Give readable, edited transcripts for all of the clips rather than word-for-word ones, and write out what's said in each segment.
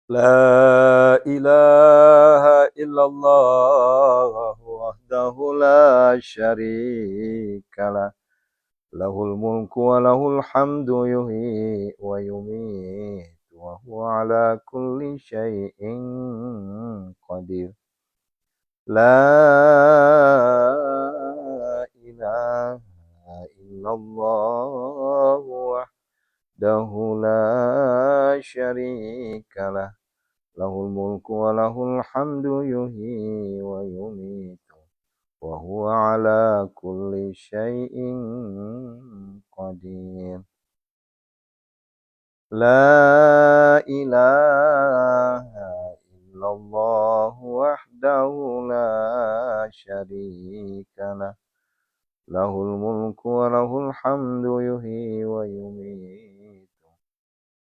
لا إله إلا الله وحده لا شريك له له الملك وله الحمد يحيي ويميت وهو على كل شيء قدير لا إله إلا الله وحده لا شريك له له الملك وله الحمد يحيي ويميت وهو على كل شيء قدير لا إله إلا الله وحده لا شريك له له الملك وله الحمد يحيي ويميت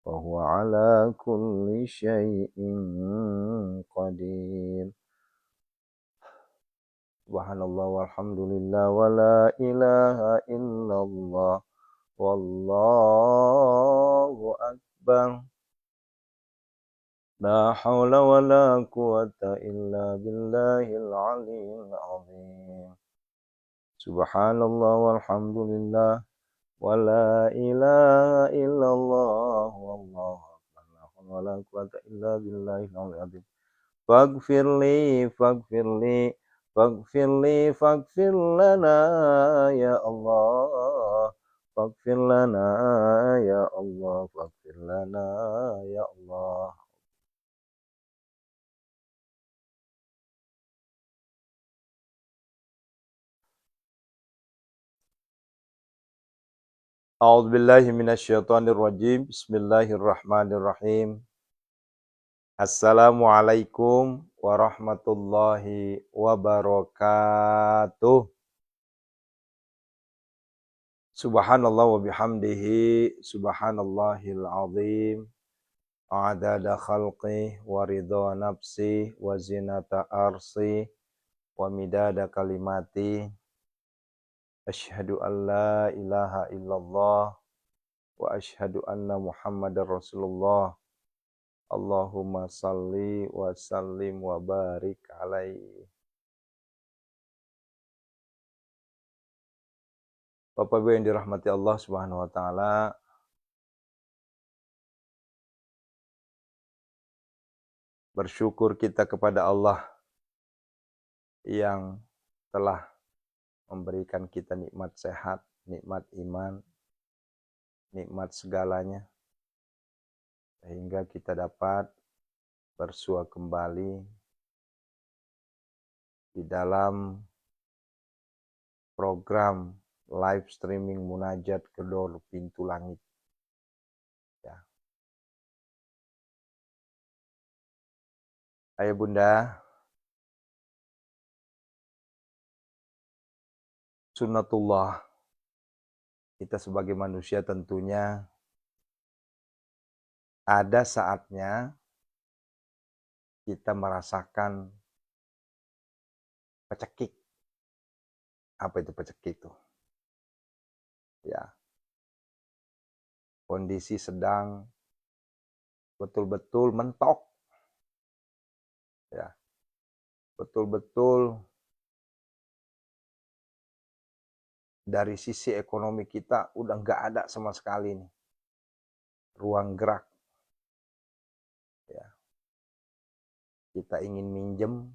وهو على كل شيء قدير Subhanallah walhamdulillah wa la ilaha illallah wallahu akbar la hawla wa la quwata illa billahil aliyyil azim Subhanallah walhamdulillah wa la ilaha illallah wallahu akbar la hawla wa la quwata illa billahil aliyyil azim faghfirli faghfir lana ya Allah faghfir lana ya Allah faghfir lana ya Allah A'udzu billahi minasyaitonir rajim Bismillahirrahmanirrahim Assalamualaikum warahmatullahi wabarakatuh Subhanallah wa bihamdihi subhanallahil azim adada khalqi wa ridha nafsi wa zinata arsi wa midada kalimati asyhadu an la ilaha illallah wa asyhadu anna muhammadar rasulullah Allahumma salli wa sallim wa barik alaihi Bapak Ibu yang dirahmati Allah Subhanahu wa taala bersyukur kita kepada Allah yang telah memberikan kita nikmat sehat, nikmat iman, nikmat segalanya, sehingga kita dapat bersua kembali di dalam program live streaming munajat kedor pintu langit. Ya. Ayah bunda, sunnatullah, kita sebagai manusia tentunya ada saatnya kita merasakan pecekik. Apa itu pecekik itu? Ya, kondisi sedang betul-betul mentok. Ya, betul-betul dari sisi ekonomi kita udah nggak ada sama sekali nih ruang gerak. Ya, kita ingin minjem,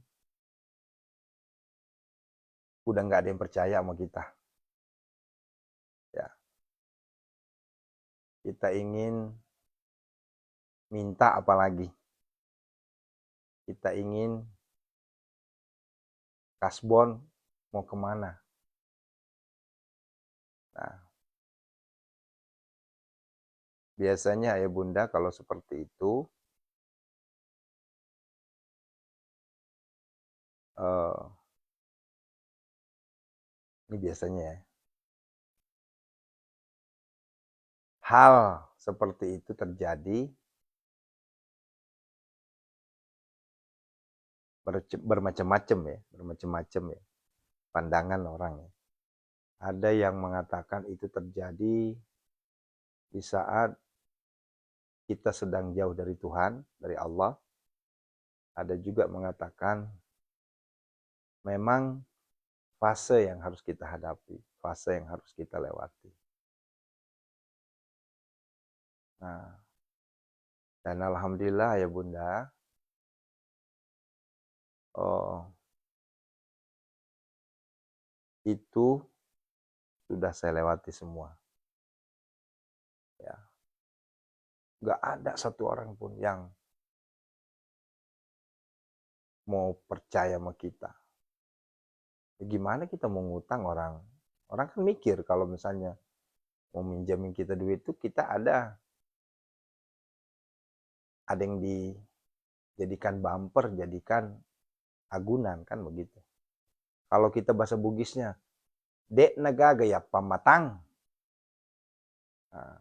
udah nggak ada yang percaya sama kita. Ya, kita ingin minta apa lagi? Kita ingin kasbon mau kemana? Nah, biasanya ya bunda kalau seperti itu ini biasanya ya, hal seperti itu terjadi bermacam-macam ya pandangan orang ya. Ada yang mengatakan itu terjadi di saat kita sedang jauh dari Tuhan, dari Allah. Ada juga mengatakan memang fase yang harus kita hadapi, fase yang harus kita lewati. Nah, dan alhamdulillah ya Bunda, itu sudah saya lewati semua. Ya. Gak ada satu orang pun yang mau percaya sama kita. Ya, gimana kita mau ngutang orang? Orang kan mikir kalau misalnya mau minjamin kita duit itu kita ada yang dijadikan bumper, jadikan agunan kan begitu. Kalau kita bahasa Bugisnya, dek nagaga ya pamatang. Nah,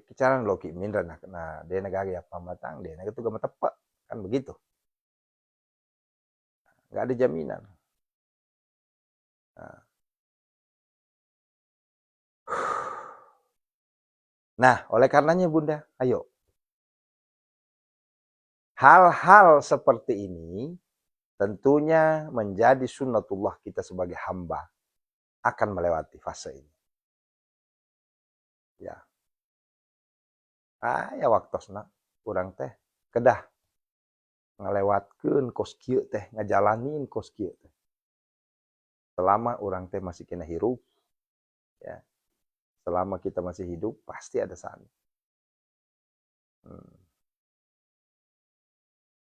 kicaran loki mindra nah dek nagaga ya pamatang, dek nagaga itu gak tepat kan begitu. Gak ada jaminan. Nah, oleh karenanya Bunda, ayo. Hal-hal seperti ini tentunya menjadi sunnatullah kita sebagai hamba akan melewati fase ini. Ya. Ya waktosna kurang teh kedah ngelewatkeun kos kieu teh, ngajalanin kos kieu teh. Selama orang teh masih kena hirup, ya. Selama kita masih hidup pasti ada saatnya.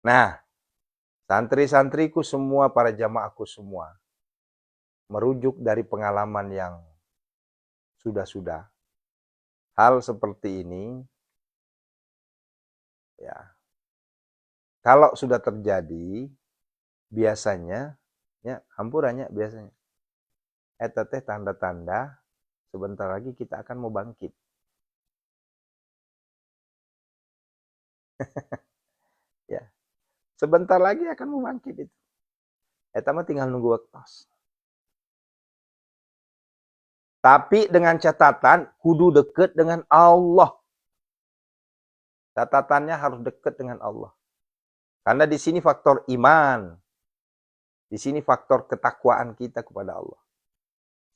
Nah, santri-santriku semua, para jamaahku semua, merujuk dari pengalaman yang sudah-sudah. Hal seperti ini, ya, kalau sudah terjadi, biasanya, ya, hampurannya biasanya. Eta teh tanda-tanda sebentar lagi kita akan mau bangkit. Ya, sebentar lagi akan mau bangkit itu. Eta mah tinggal nunggu waktu. Tapi dengan catatan, kudu deket dengan Allah. Catatannya harus dekat dengan Allah. Karena di sini faktor iman. Di sini faktor ketakwaan kita kepada Allah.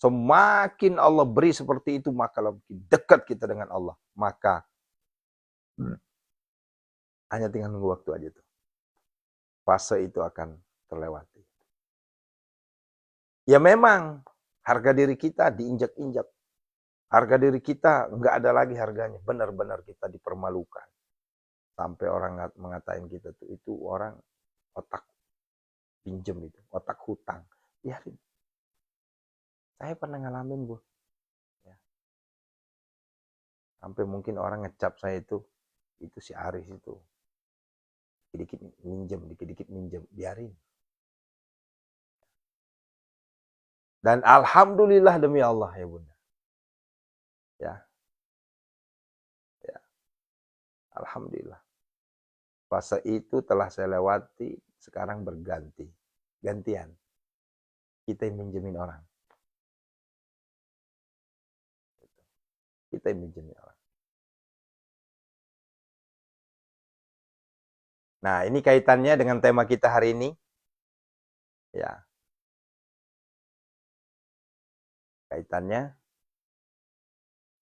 Semakin Allah beri seperti itu, maka lebih dekat kita dengan Allah. Maka hanya tinggal nunggu waktu aja tuh. Fase itu akan terlewati. Ya memang harga diri kita diinjak-injak. Harga diri kita nggak ada lagi harganya. Benar-benar kita dipermalukan. Sampai orang mengatain kita tuh, itu orang otak pinjem itu, otak hutang. Biarin. Saya pernah ngalamin, Bu. Ya. Sampai mungkin orang ngecap saya itu si Aris itu. Dikit-dikit minjem, biarin. Dan alhamdulillah demi Allah ya Bunda. Ya. Ya. Alhamdulillah. Fase itu telah saya lewati, sekarang berganti. Gantian. Kita yang minjemin orang. Kita yang minjemin orang. Nah, ini kaitannya dengan tema kita hari ini. Ya. Kaitannya,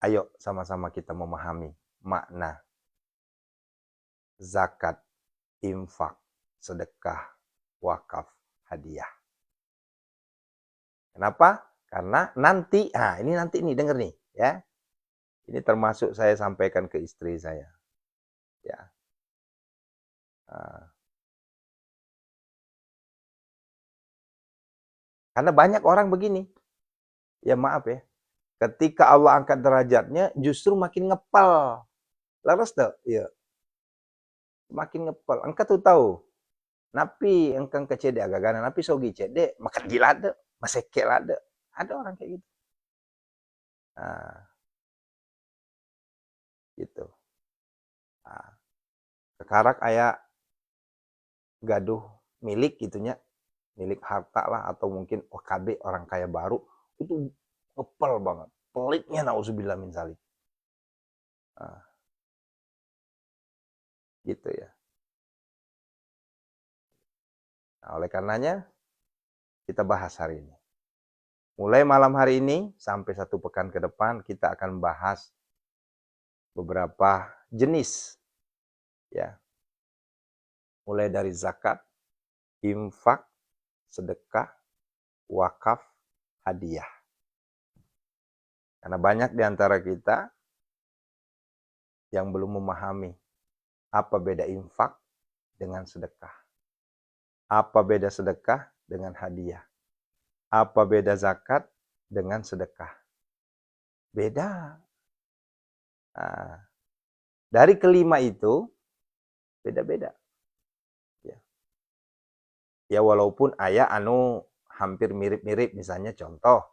ayo sama-sama kita memahami makna zakat, infak, sedekah, wakaf, hadiah. Kenapa? Karena nanti, ini denger nih, ya. Ini termasuk saya sampaikan ke istri saya. Ya. Karena banyak orang begini. Ya maaf ya. Ketika Allah angkat derajatnya, justru makin ngepel. Laras tuh? Iya. Makin ngepel. Engkau tuh tahu. Napi engkang kecede agak-agak. Napi sogi cede. Makan gila ada. Maseke ada. Ada orang kayak gitu. Nah. Gitu. Nah. Sekarang ayah gaduh milik gitunya. Milik harta lah. Atau mungkin OKB orang kaya baru. Itu ngepel banget. Pelitnya na'udzubillah min zalik. Nah. Gitu ya. Nah, oleh karenanya kita bahas hari ini. Mulai malam hari ini sampai 1 pekan ke depan kita akan bahas beberapa jenis ya. Mulai dari zakat, infak, sedekah, wakaf, hadiah. Karena banyak di antara kita yang belum memahami apa beda infak dengan sedekah. Apa beda sedekah dengan hadiah. Apa beda zakat dengan sedekah. Beda. Nah, dari kelima itu beda-beda. Ya walaupun ayah hampir mirip-mirip, misalnya contoh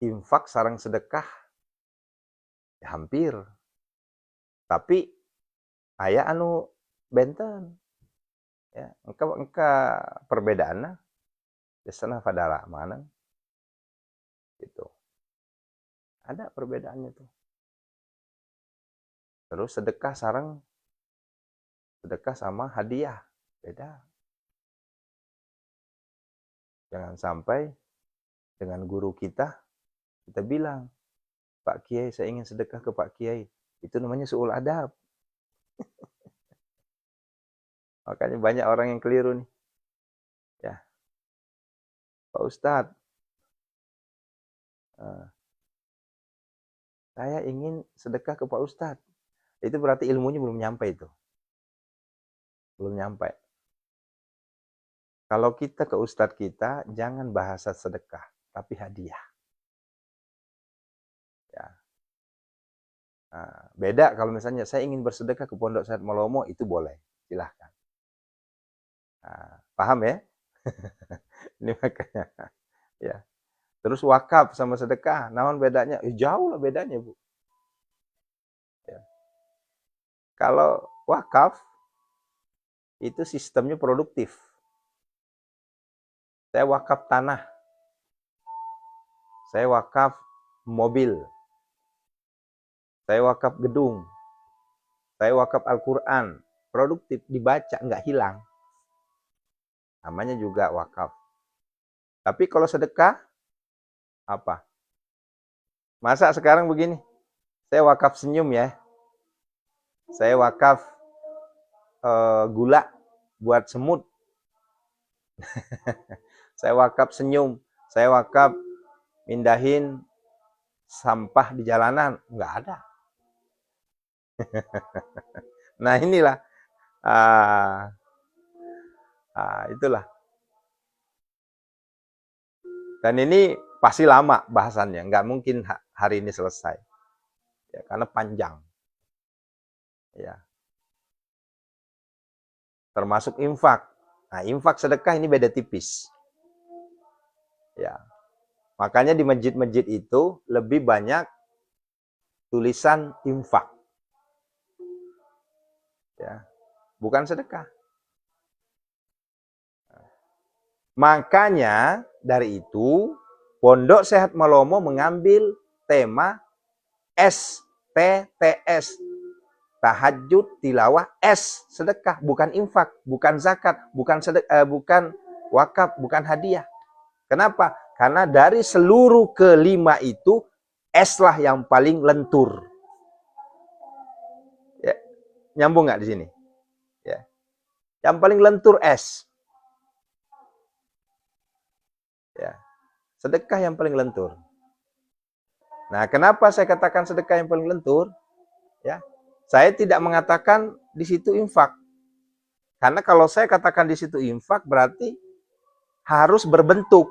infak sareng sedekah ya hampir, tapi ayah benten ya engka perbedaannya biasanya pada mana gitu, ada perbedaannya tuh. Terus sedekah sama hadiah beda. Jangan sampai dengan guru kita bilang, Pak Kiai, saya ingin sedekah ke Pak Kiai. Itu namanya su'ul adab. Makanya banyak orang yang keliru nih. Ya. Pak Ustadz, saya ingin sedekah ke Pak Ustadz. Itu berarti ilmunya belum nyampe itu. Belum nyampe. Kalau kita ke Ustadz kita, jangan bahasa sedekah, tapi hadiah. Ya. Nah, beda kalau misalnya saya ingin bersedekah ke Pondok Syed Malomo, itu boleh. Silahkan. Nah, paham ya? Ini makanya. Ya. Terus wakaf sama sedekah, namun bedanya? Jauh lah bedanya, Bu. Ya. Kalau wakaf, itu sistemnya produktif. Saya wakaf tanah. Saya wakaf mobil. Saya wakaf gedung. Saya wakaf Al-Quran. Produktif, dibaca, nggak hilang. Namanya juga wakaf. Tapi kalau sedekah, apa? Masa sekarang begini, saya wakaf senyum ya. Saya wakaf gula buat semut. Saya wakaf senyum. Saya wakaf mindahin sampah di jalanan. Nggak ada. Nah inilah. Itulah. Dan ini pasti lama bahasannya. Nggak mungkin hari ini selesai. Ya, karena panjang. Ya. Termasuk infak. Nah, infak sedekah ini beda tipis. Ya. Makanya di masjid-masjid itu lebih banyak tulisan infak. Ya. Bukan sedekah. Makanya dari itu Pondok Sehat Malomo mengambil tema STTS. Tahajud, tilawah, sedekah, bukan infak, bukan zakat, bukan wakaf, bukan hadiah. Kenapa? Karena dari seluruh kelima itu, lah yang paling lentur. Ya. Nyambung nggak di sini? Ya. Yang paling lentur Ya. Sedekah yang paling lentur. Nah, kenapa saya katakan sedekah yang paling lentur? Ya. Saya tidak mengatakan di situ infak. Karena kalau saya katakan di situ infak berarti harus berbentuk.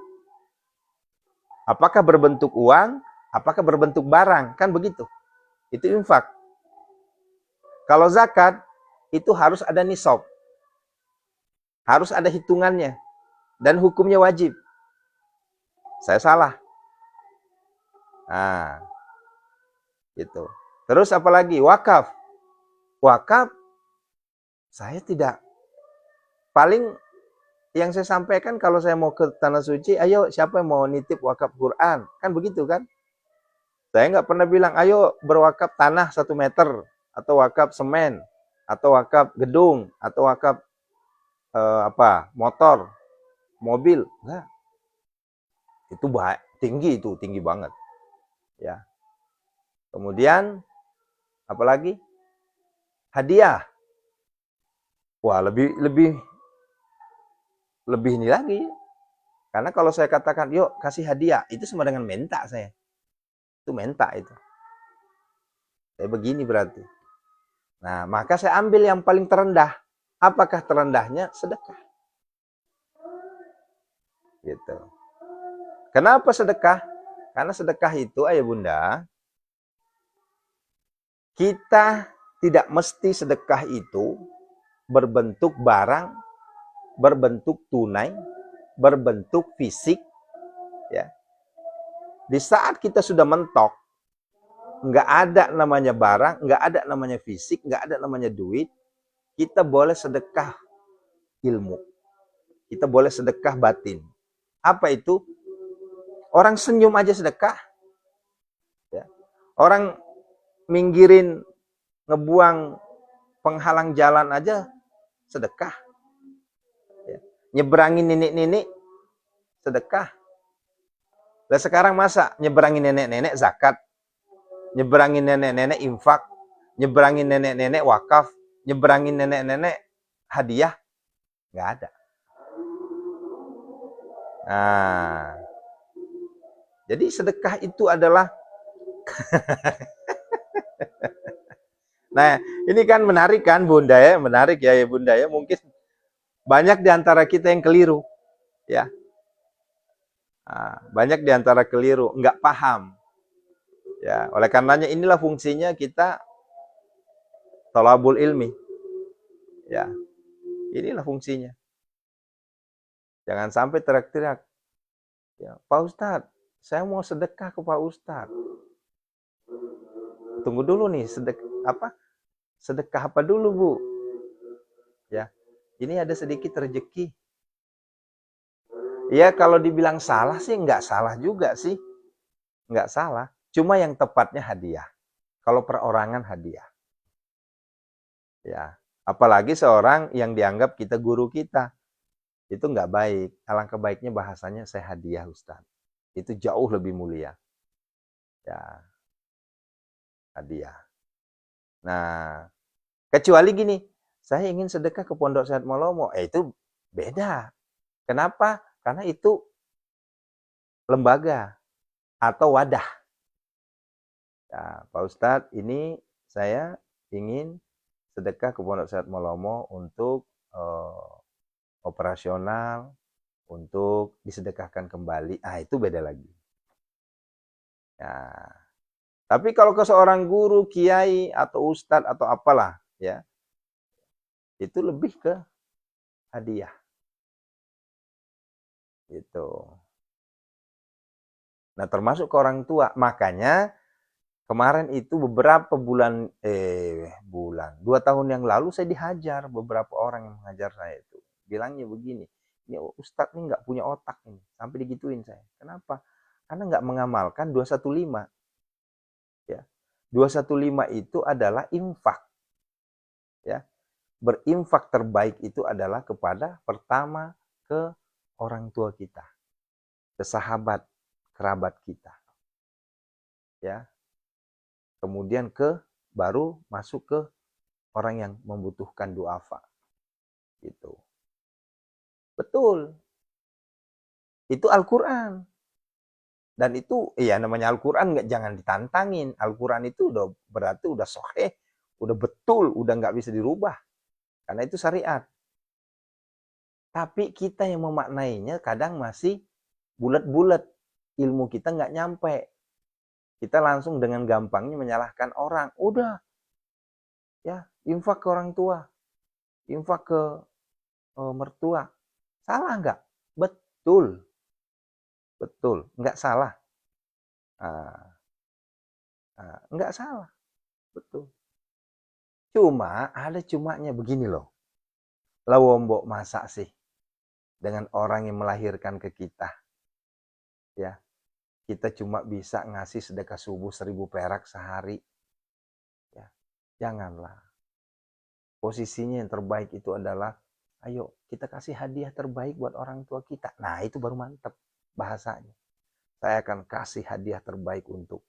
Apakah berbentuk uang, apakah berbentuk barang, kan begitu. Itu infak. Kalau zakat itu harus ada nisab. Harus ada hitungannya dan hukumnya wajib. Saya salah. Nah, gitu. Terus apalagi wakaf. Wakaf saya tidak, paling yang saya sampaikan kalau saya mau ke Tanah Suci, ayo siapa yang mau nitip wakaf Quran? Kan begitu kan? Saya nggak pernah bilang, ayo berwakaf tanah 1 meter atau wakaf semen. atau wakaf gedung, atau wakaf motor, mobil. Enggak. Itu tinggi, itu tinggi banget. Ya. Kemudian apalagi? Hadiah. Wah, lebih ini lagi. Karena kalau saya katakan, yuk kasih hadiah, itu sama dengan minta saya. Itu minta itu. Saya begini berarti. Nah, maka saya ambil yang paling terendah. Apakah terendahnya? Sedekah. Gitu. Kenapa sedekah? Karena sedekah itu, ayah bunda, kita tidak mesti sedekah itu berbentuk barang, berbentuk tunai, berbentuk fisik. Ya. Di saat kita sudah mentok, nggak ada namanya barang, nggak ada namanya fisik, nggak ada namanya duit, kita boleh sedekah ilmu. Kita boleh sedekah batin. Apa itu? Orang senyum aja sedekah. Ya. Orang minggirin, ngebuang penghalang jalan aja sedekah. Ya. Nyeberangin nenek-nenek sedekah. Dan sekarang masa nyeberangin nenek-nenek zakat, nyeberangin nenek-nenek infak, nyeberangin nenek-nenek wakaf, nyeberangin nenek-nenek hadiah? Nggak ada. Nah, jadi sedekah itu adalah nah, ini kan menarik kan Bunda ya, menarik ya Bunda ya. Mungkin banyak di antara kita yang keliru ya. Nah, banyak di antara keliru, nggak paham. Ya, oleh karenanya inilah fungsinya kita thalabul ilmi. Ya. Inilah fungsinya. Jangan sampai teriak-teriak. Ya, Pak Ustadz, saya mau sedekah ke Pak Ustadz. Tunggu dulu nih, sedekah apa dulu, Bu? Ya. Ini ada sedikit rezeki. Ya, kalau dibilang salah sih nggak salah juga sih. Nggak salah. Cuma yang tepatnya hadiah. Kalau perorangan hadiah. Ya. Apalagi seorang yang dianggap kita guru kita. Itu nggak baik. Alangkah baiknya bahasanya saya hadiah Ustadz. Itu jauh lebih mulia. Ya, hadiah. Nah, kecuali gini, saya ingin sedekah ke Pondok Sehat Molomo. Itu beda. Kenapa? Karena itu lembaga atau wadah. Ya, Pak Ustadz, ini saya ingin sedekah ke Pondok Sehat Molomo untuk operasional, untuk disedekahkan kembali. Itu beda lagi. Ya. Tapi kalau ke seorang guru, kiai, atau ustadz, atau apalah, ya, itu lebih ke hadiah. Gitu. Nah, termasuk ke orang tua. Makanya kemarin itu beberapa bulan 2 tahun yang lalu saya dihajar beberapa orang yang mengajar saya itu. Bilangnya begini, ini Ustadz ini nggak punya otak ini. Sampai digituin saya. Kenapa? Karena nggak mengamalkan 215. Ya. 215 itu adalah infak. Ya. Berinfak terbaik itu adalah kepada pertama ke orang tua kita, ke sahabat, kerabat kita. Ya. Kemudian baru masuk ke orang yang membutuhkan duafa. Gitu. Betul. Itu Al-Qur'an. Dan itu namanya Al-Qur'an jangan ditantangin. Al-Qur'an itu udah berarti udah sahih, udah betul, udah nggak bisa dirubah. Karena itu syariat. Tapi kita yang memaknainya kadang masih bulat-bulat. Ilmu kita nggak nyampe. Kita langsung dengan gampangnya menyalahkan orang. Udah, ya infak ke orang tua, infak ke mertua. Salah nggak? Betul. Betul, nggak salah. Nggak salah. Betul. Cuma, ada cumanya begini loh. Lawombok masa sih dengan orang yang melahirkan ke kita. Ya, kita cuma bisa ngasih sedekah subuh 1.000 perak sehari. Ya, janganlah. posisinya yang terbaik itu adalah, ayo kita kasih hadiah terbaik buat orang tua kita. Nah itu baru mantap bahasanya. Saya akan kasih hadiah terbaik untuk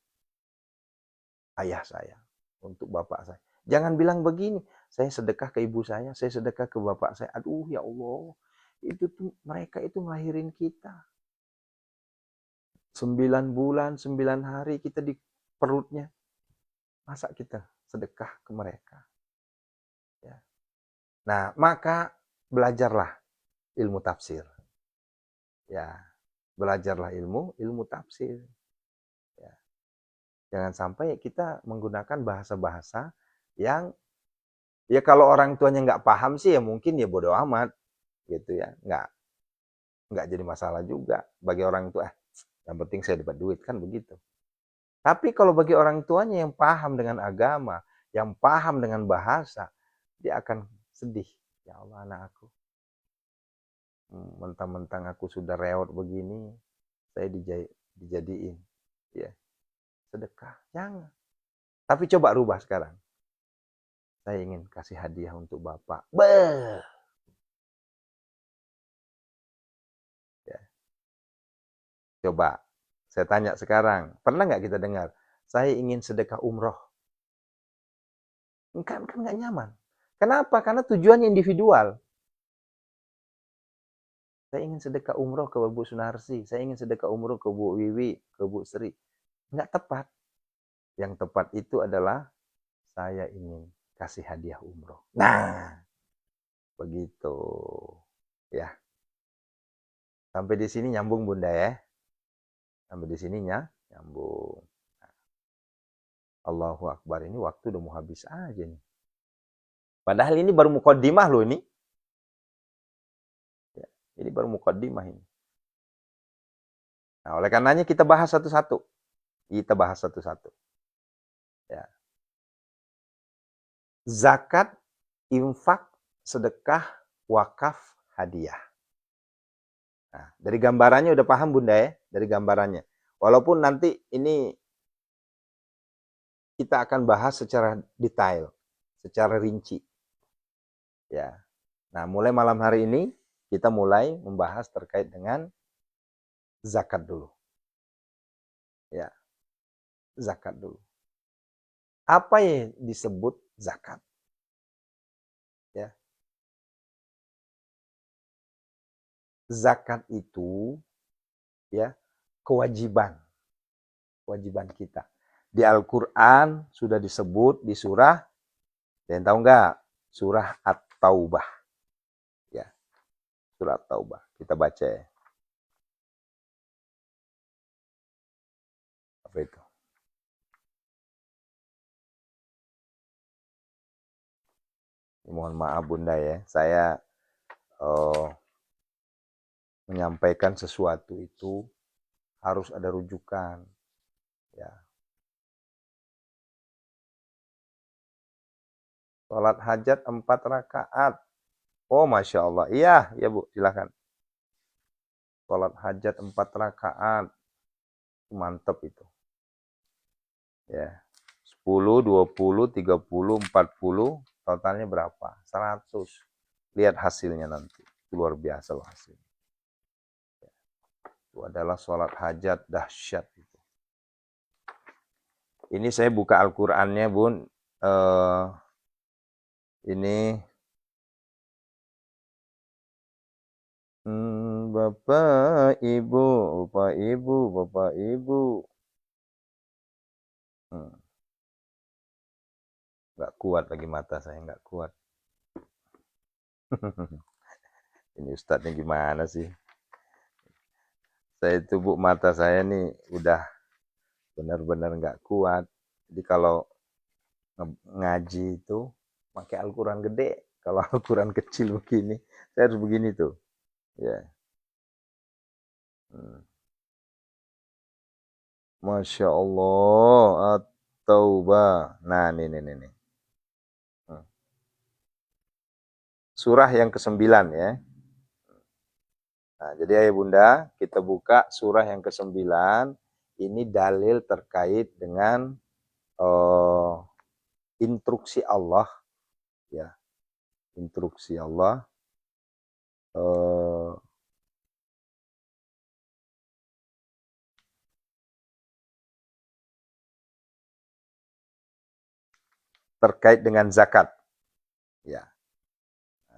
ayah saya, untuk bapak saya. Jangan bilang begini, saya sedekah ke ibu saya sedekah ke bapak saya. Aduh ya Allah, itu tuh mereka itu ngelahirin kita. 9 bulan, 9 hari kita di perutnya. Masa kita sedekah ke mereka? Ya. Nah, maka belajarlah ilmu tafsir. Ya, belajarlah ilmu tafsir. Ya. Jangan sampai kita menggunakan bahasa-bahasa yang ya kalau orang tuanya nggak paham sih ya mungkin ya bodo amat gitu ya, nggak jadi masalah juga bagi orang tua. Yang penting saya dapat duit kan begitu. Tapi kalau bagi orang tuanya yang paham dengan agama, yang paham dengan bahasa, dia akan sedih. Ya Allah anak aku, mentang-mentang aku sudah rewot begini, saya dijadiin, ya sedekah. Jangan. Tapi coba rubah sekarang. Saya ingin kasih hadiah untuk bapak. Beuh. Ya. Coba, saya tanya sekarang, pernah nggak kita dengar? Saya ingin sedekah umroh. Kan nggak nyaman. Kenapa? Karena tujuannya individual. Saya ingin sedekah umroh ke Bu Sunarsi, saya ingin sedekah umroh ke Bu Wiwi, ke Bu Sri. Nggak tepat. Yang tepat itu adalah saya ingin kasih hadiah umroh. Nah, begitu. Ya. Sampai di sini nyambung Bunda ya. Sampai di sininya nyambung. Allahu Akbar, ini waktu udah mau habis aja nih. Padahal ini baru mukaddimah loh ini. Ya, ini baru mukaddimah ini. Nah, oleh karenanya kita bahas satu-satu. Kita bahas satu-satu. Ya. Zakat, infak, sedekah, wakaf, hadiah. Nah, dari gambarannya udah paham Bunda ya? Dari gambarannya. Walaupun nanti ini kita akan bahas secara detail, secara rinci. Ya. Nah, mulai malam hari ini kita mulai membahas terkait dengan zakat dulu. Ya. Zakat dulu. Apa yang disebut zakat? Ya. Zakat itu ya kewajiban kita. Di Al-Qur'an sudah disebut di surah, dan tahu nggak? Surah At-Taubah. Ya. Surah At-Taubah. Kita baca ya. Apa itu? Mohon maaf Bunda ya, saya menyampaikan sesuatu itu harus ada rujukan. Ya. Sholat hajat 4 rakaat. Oh Masya Allah. Iya, ya Bu, silakan. Sholat hajat 4 rakaat. Mantap itu. Ya. 10, 20, 30, 40. Totalnya berapa? 100. Lihat hasilnya nanti. Luar biasa loh hasilnya. Itu adalah sholat hajat dahsyat itu. Ini saya buka Al-Qur'annya, Bun. Ini Bapak, Ibu, Bapak, Ibu, Bapak, Ibu. Nggak kuat lagi mata saya, nggak kuat. Ini Ustadznya gimana sih? Saya itu Bu, mata saya nih udah benar-benar nggak kuat. Jadi kalau ngaji itu pakai Al-Quran gede. Kalau Al-Quran kecil begini, saya harus begini tuh. Ya. Masya Allah, At-Taubah. Nah, nih. Surah yang ke-9 ya. Nah, jadi ayah bunda, kita buka surah yang ke-9. Ini dalil terkait dengan instruksi Allah ya instruksi Allah. Terkait dengan zakat. Ya.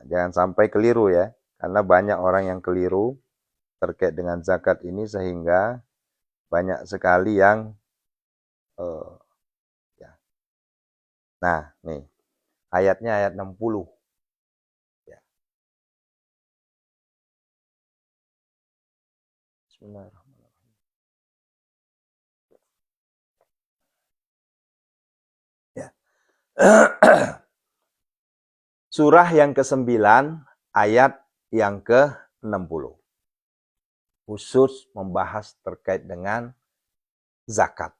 Jangan sampai keliru ya, karena banyak orang yang keliru terkait dengan zakat ini sehingga banyak sekali yang ya. Nah, nih ayatnya ayat 60. Ya. Bismillahirrahmanirrahim. Ya. Surah yang ke-9 ayat yang ke-60. Khusus membahas terkait dengan zakat.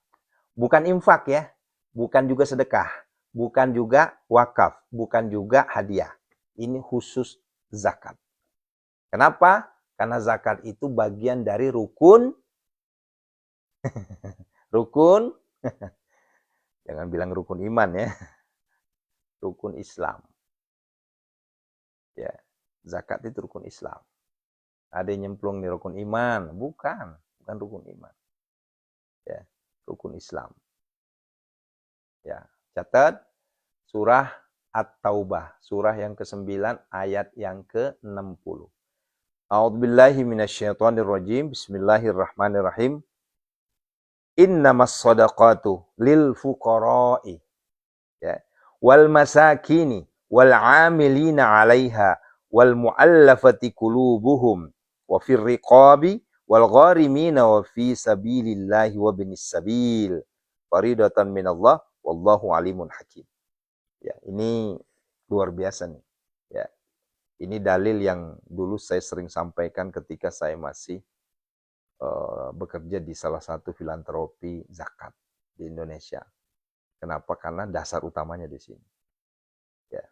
Bukan infak ya, bukan juga sedekah, bukan juga wakaf, bukan juga hadiah. Ini khusus zakat. Kenapa? Karena zakat itu bagian dari rukun jangan bilang rukun iman ya, rukun Islam. Ya, zakat itu rukun Islam. Ada yang nyemplung di rukun iman, bukan rukun iman. Ya, rukun Islam. Ya, catat surah At-Taubah, surah yang ke-9 ayat yang ke-60. A'udzubillahi minasyaitonirrajim. Bismillahirrahmanirrahim. Innamas shadaqatu lil fuqara'i, ya, wal masakini wal 'amilina 'alaiha wal mu'allafati qulubuhum wa fir riqabi wal gharimina wa fi sabilillahi wa binis sabil faridatan minallah wallahu alimun hakim. Ya, ini luar biasa nih. Ya. Ini dalil yang dulu saya sering sampaikan ketika saya masih bekerja di salah satu filantropi zakat di Indonesia. Kenapa? Karena dasar utamanya di sini. Ya.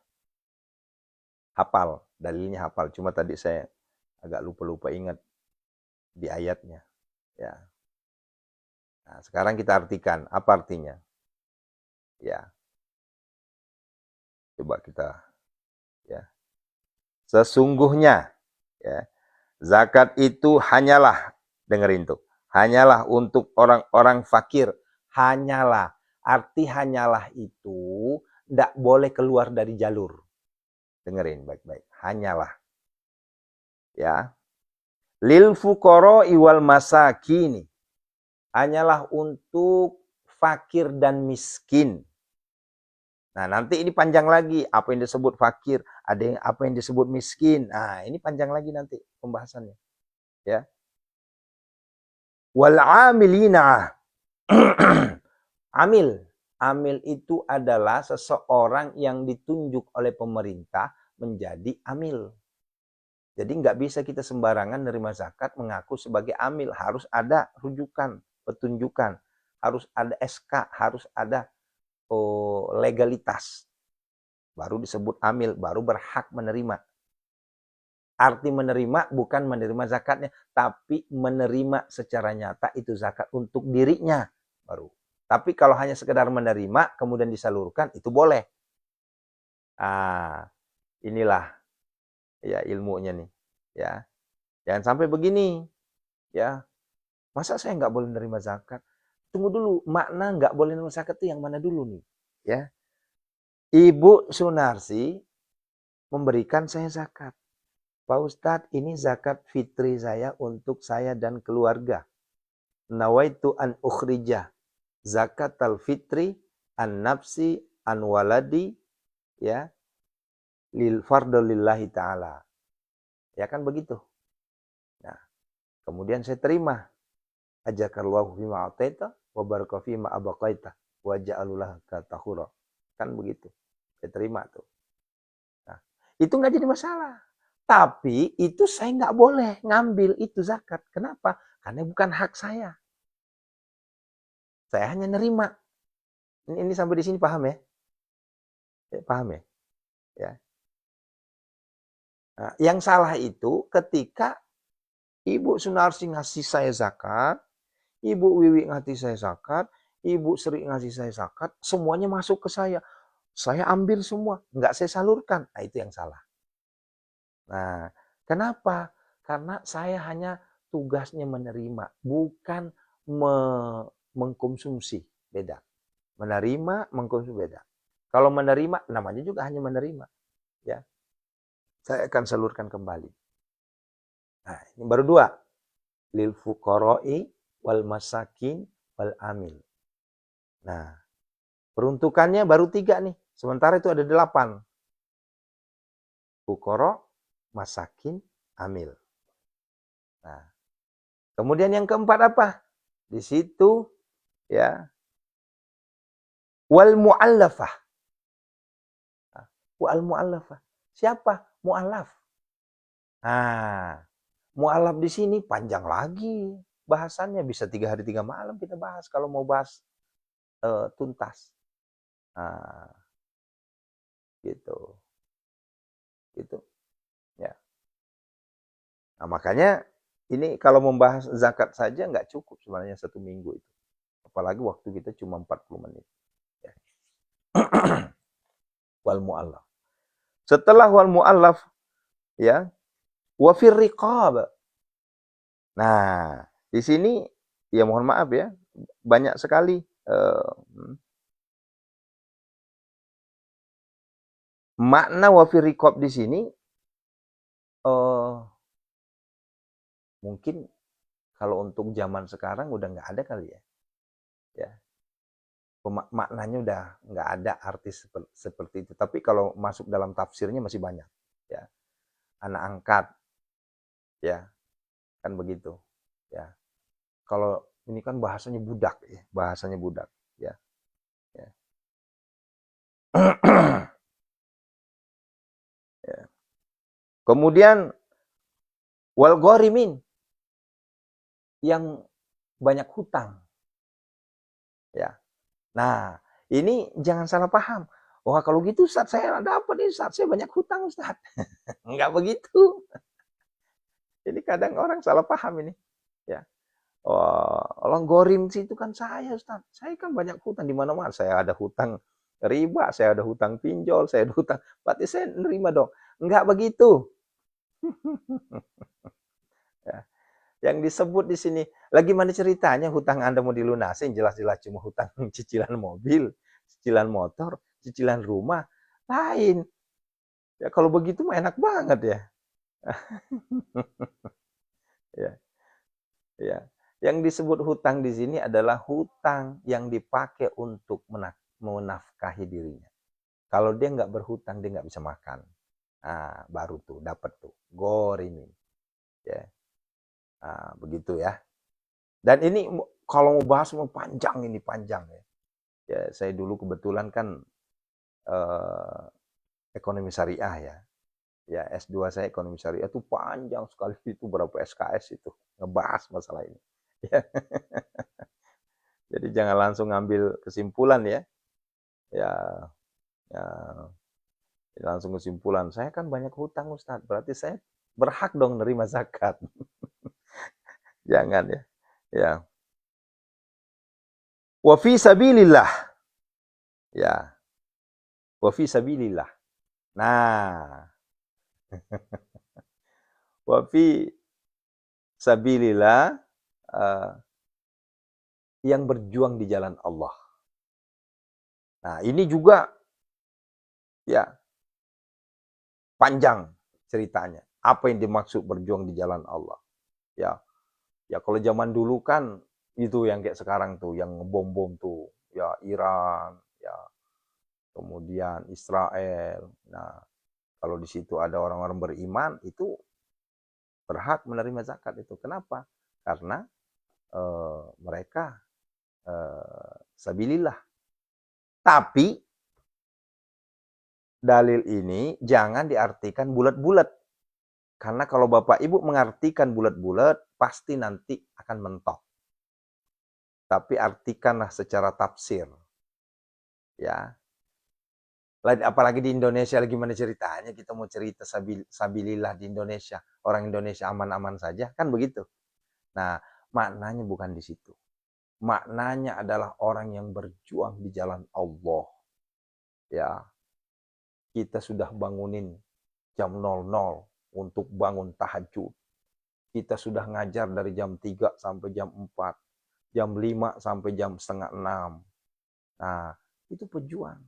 Hafal, dalilnya hafal. Cuma tadi saya agak lupa-lupa ingat di ayatnya. Ya. Nah, sekarang kita artikan. Apa artinya? Ya. Coba kita. Ya. Sesungguhnya, ya, zakat itu hanyalah, dengerin tuh, hanyalah untuk orang-orang fakir. Hanyalah. Arti hanyalah itu tidak boleh keluar dari jalur. Dengerin baik-baik. Hanyalah. Ya. Lil fuqara wal masakini. Hanyalah untuk fakir dan miskin. Nah, nanti ini panjang lagi. Apa yang disebut fakir, ada yang apa yang disebut miskin. Nah, ini panjang lagi nanti pembahasannya. Ya. Wal amilina. Amil. Amil itu adalah seseorang yang ditunjuk oleh pemerintah menjadi amil. Jadi nggak bisa kita sembarangan nerima zakat mengaku sebagai amil. Harus ada rujukan, petunjukan. Harus ada SK, harus ada legalitas. Baru disebut amil, baru berhak menerima. Arti menerima bukan menerima zakatnya, tapi menerima secara nyata itu zakat untuk dirinya baru. Tapi kalau hanya sekedar menerima kemudian disalurkan itu boleh. Ah, inilah ya ilmunya nih, ya. Jangan sampai begini, ya. Masa saya nggak boleh menerima zakat? Tunggu dulu, makna nggak boleh menerima zakat itu yang mana dulu nih, ya. Ibu Sunarsi memberikan saya zakat. Pak Ustadz, ini zakat fitri saya untuk saya dan keluarga. Nawaitu an ukhrija zakat al-fitri an nafsi an waladi, ya, lil fardu lillahi ta'ala. Ya kan begitu. Nah, kemudian saya terima. Ajakallahu fima ataita wa baraka fima abaqaita wa ja'alullah tahura. Kan begitu. Saya terima tuh. Nah, itu nggak jadi masalah. Tapi itu saya nggak boleh ngambil itu zakat. Kenapa? Karena bukan hak saya. Saya hanya nerima. Ini sampai di sini paham ya? Paham ya? Ya. Nah, yang salah itu ketika Ibu Sunarsi ngasih saya zakat, Ibu Wiwi ngasih saya zakat, Ibu Sri ngasih saya zakat, semuanya masuk ke saya. saya ambil semua, nggak saya salurkan. Nah, itu yang salah. Nah, kenapa? Karena saya hanya tugasnya menerima, bukan mengkonsumsi. Beda. Menerima, mengkonsumsi beda. Kalau menerima, namanya juga hanya menerima. Ya, saya akan salurkan kembali. Nah, ini baru dua. Lil fuqara'i wal masakin wal amil. Nah, peruntukannya baru 3 nih. Sementara itu ada 8. Fuqara, masakin, amil. Nah, kemudian yang keempat apa? Di situ ya, wal mu'allafah. Nah, wal mu'allafah. Siapa? Mu'allaf. Nah, mu'allaf di sini panjang lagi bahasannya, bisa 3 hari 3 malam kita bahas kalau mau bahas tuntas. Nah, gitu. Gitu. Ya. Nah, makanya ini kalau membahas zakat saja nggak cukup sebenarnya 1 minggu itu. Apalagi waktu kita cuma 40 menit. Ya. Wal mu'allaf. Setelah wal mu'allaf, ya, wa fir riqab. Nah, di sini ya mohon maaf ya, banyak sekali makna wa fir riqab di sini mungkin kalau untuk zaman sekarang udah nggak ada kali ya. Ya. Maknanya udah nggak ada artis seperti itu. Tapi kalau masuk dalam tafsirnya masih banyak. Ya. Anak angkat, ya kan begitu. Ya. Kalau ini kan bahasanya budak, ya. Bahasanya budak. Ya. Ya. Ya. Kemudian wal ghorimin yang banyak hutang. Ya. Nah, ini jangan salah paham. Wah, kalau gitu Ustaz, saya ada apa nih Ustaz? Saya banyak hutang Ustaz. Enggak begitu. Ini kadang orang salah paham ini. Ya. Oh, orang gorim sih itu kan saya Ustaz. Saya kan banyak hutang di mana-mana. Saya ada hutang riba, saya ada hutang pinjol, saya ada hutang. Berarti saya nerima dong. Enggak begitu. Ya. Yang disebut di sini, lagi mana ceritanya hutang Anda mau dilunasin, jelas-jelas cuma hutang cicilan mobil, cicilan motor, cicilan rumah, lain. Ya kalau begitu mah enak banget ya. Ya, ya. Yang disebut hutang di sini adalah hutang yang dipakai untuk menafkahi dirinya. Kalau dia nggak berhutang, dia nggak bisa makan. Nah, baru tuh dapat tuh gorimin. Ya, nah, begitu ya. Dan ini kalau mau bahas mau panjang ini panjang ya. Ya, saya dulu kebetulan kan ekonomi syariah ya. Ya, S2 saya ekonomi syariah itu panjang sekali, itu berapa SKS itu ngebahas masalah ini. Ya. Jadi jangan langsung ngambil kesimpulan ya. Ya, ya langsung kesimpulan. Saya kan banyak hutang Ustadz, berarti saya berhak dong nerima zakat. Jangan ya. Ya. Wa fi sabilillah. Ya. Wa fi sabilillah. Nah, wa fi sabilillah yang berjuang di jalan Allah. Nah, ini juga ya panjang ceritanya. Apa yang dimaksud berjuang di jalan Allah? Ya, ya kalau zaman dulu kan itu yang kayak sekarang tuh, yang ngebom-bom tuh, ya Iran, ya kemudian Israel. Nah, kalau di situ ada orang-orang beriman, itu berhak menerima zakat itu. Kenapa? Karena mereka sabilillah. Tapi dalil ini jangan diartikan bulat-bulat. Karena kalau Bapak Ibu mengartikan bulat-bulat, pasti nanti akan mentok. Tapi artikanlah secara tafsir. Ya. Apalagi di Indonesia, gimana ceritanya kita mau cerita sabilillah di Indonesia. Orang Indonesia aman-aman saja, kan begitu. Nah, maknanya bukan di situ. Maknanya adalah orang yang berjuang di jalan Allah. Ya, kita sudah bangunin jam 00 untuk bangun tahajud. Kita sudah ngajar dari jam 3 sampai jam 4, jam 5 sampai jam setengah 6. Nah, itu pejuang.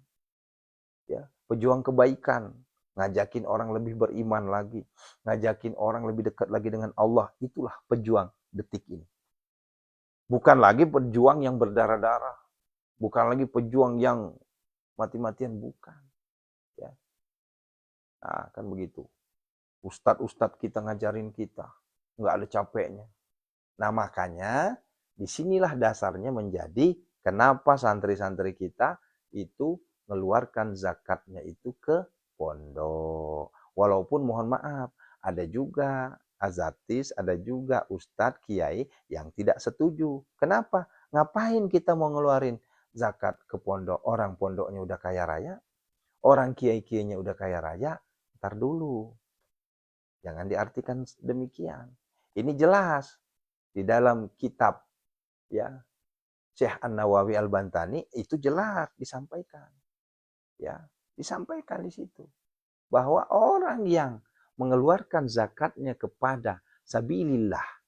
Ya, pejuang kebaikan, ngajakin orang lebih beriman lagi, ngajakin orang lebih dekat lagi dengan Allah. Itulah pejuang detik ini. Bukan lagi pejuang yang berdarah-darah, bukan lagi pejuang yang mati-matian, bukan. Ya. Nah, kan begitu. Ustadz-ustadz kita ngajarin kita, nggak ada capeknya. Nah, makanya disinilah dasarnya menjadi kenapa santri-santri kita itu mengeluarkan zakatnya itu ke pondok. Walaupun mohon maaf, ada juga azatis, ada juga ustadz, kiai yang tidak setuju. Kenapa? Ngapain kita mau ngeluarin zakat ke pondok? Orang pondoknya udah kaya raya, orang kiai-kiainya udah kaya raya. Ntar dulu, jangan diartikan demikian. Ini jelas di dalam kitab ya Syekh An-Nawawi Al-Bantani itu jelas disampaikan. Ya, disampaikan di situ bahwa orang yang mengeluarkan zakatnya kepada sabilillah,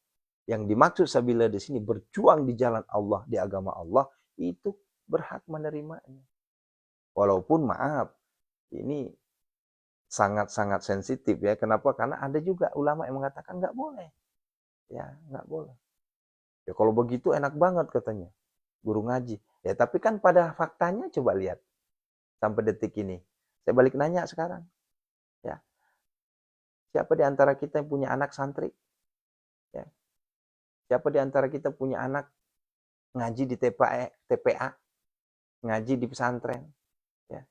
yang dimaksud sabilillah di sini berjuang di jalan Allah, di agama Allah, itu berhak menerimanya. Walaupun maaf, ini sangat-sangat sensitif ya. Kenapa? Karena ada juga ulama yang mengatakan nggak boleh. Ya, nggak boleh. Ya kalau begitu enak banget katanya. Guru ngaji. Ya tapi kan pada faktanya coba lihat. Sampai detik ini. Saya balik nanya sekarang. Ya. Siapa di antara kita yang punya anak santri? Ya. Siapa di antara kita punya anak ngaji di TPA, ngaji di pesantren? Ya.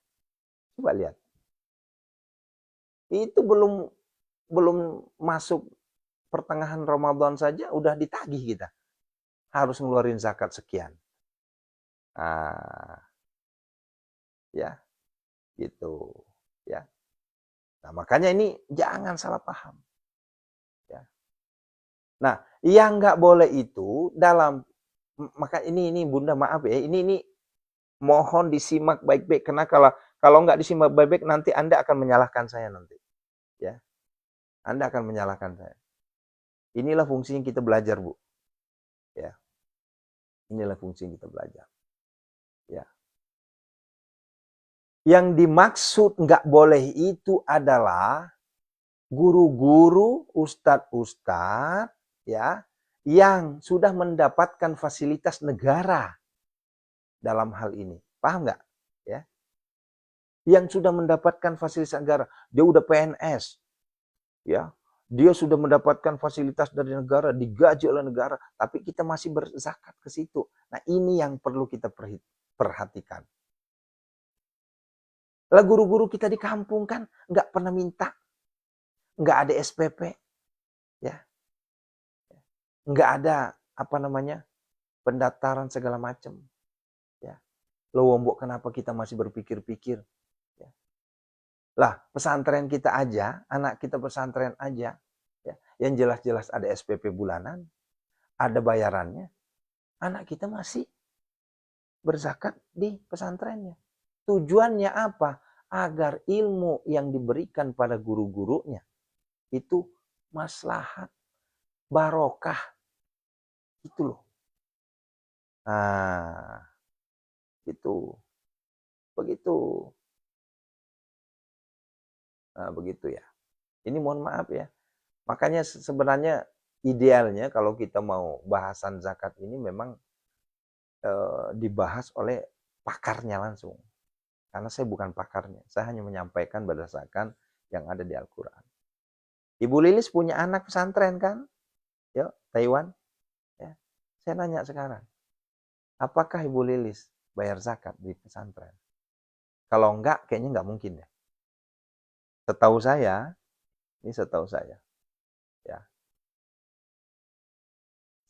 Coba lihat. Itu belum masuk pertengahan Ramadan saja udah ditagih kita. Harus ngeluarin zakat sekian. Nah, ya, gitu. Ya. Nah, makanya ini jangan salah paham. Ya. Nah, yang nggak boleh itu dalam, maka ini Bunda maaf ya, ini mohon disimak baik-baik, karena kalau nggak disimak baik-baik nanti Anda akan menyalahkan saya nanti. Ya, Anda akan menyalahkan saya. Inilah fungsi yang kita belajar, Bu. Ya, inilah fungsi yang kita belajar. Ya. Yang dimaksud nggak boleh itu adalah guru-guru, ustadz-ustadz, ya, yang sudah mendapatkan fasilitas negara dalam hal ini. Paham nggak? Ya. Yang sudah mendapatkan fasilitas negara, dia udah PNS, ya, dia sudah mendapatkan fasilitas dari negara, digaji oleh negara, tapi kita masih berzakat ke situ. Nah ini yang perlu kita perhatikan. Lah guru-guru kita di kampung kan nggak pernah minta, nggak ada SPP, ya, nggak ada apa namanya pendaftaran segala macam, ya. Lombok kenapa kita masih berpikir-pikir? Ya. Lah pesantren kita aja, anak kita pesantren aja, ya, yang jelas-jelas ada SPP bulanan, ada bayarannya, anak kita masih berzakat di pesantrennya. Tujuannya apa? Agar ilmu yang diberikan pada guru-gurunya itu maslahat, barokah. Itu loh. Nah, itu. Begitu. Nah, begitu ya. Ini mohon maaf ya. Makanya sebenarnya idealnya kalau kita mau bahasan zakat ini memang dibahas oleh pakarnya langsung. Karena saya bukan pakarnya. Saya hanya menyampaikan berdasarkan yang ada di Al-Quran. Ibu Lilis punya anak pesantren kan? Yuk, Taiwan. Ya. Saya nanya sekarang. Apakah Ibu Lilis bayar zakat di pesantren? Kalau enggak, kayaknya enggak mungkin ya. Setahu saya, ini setahu saya. Ya.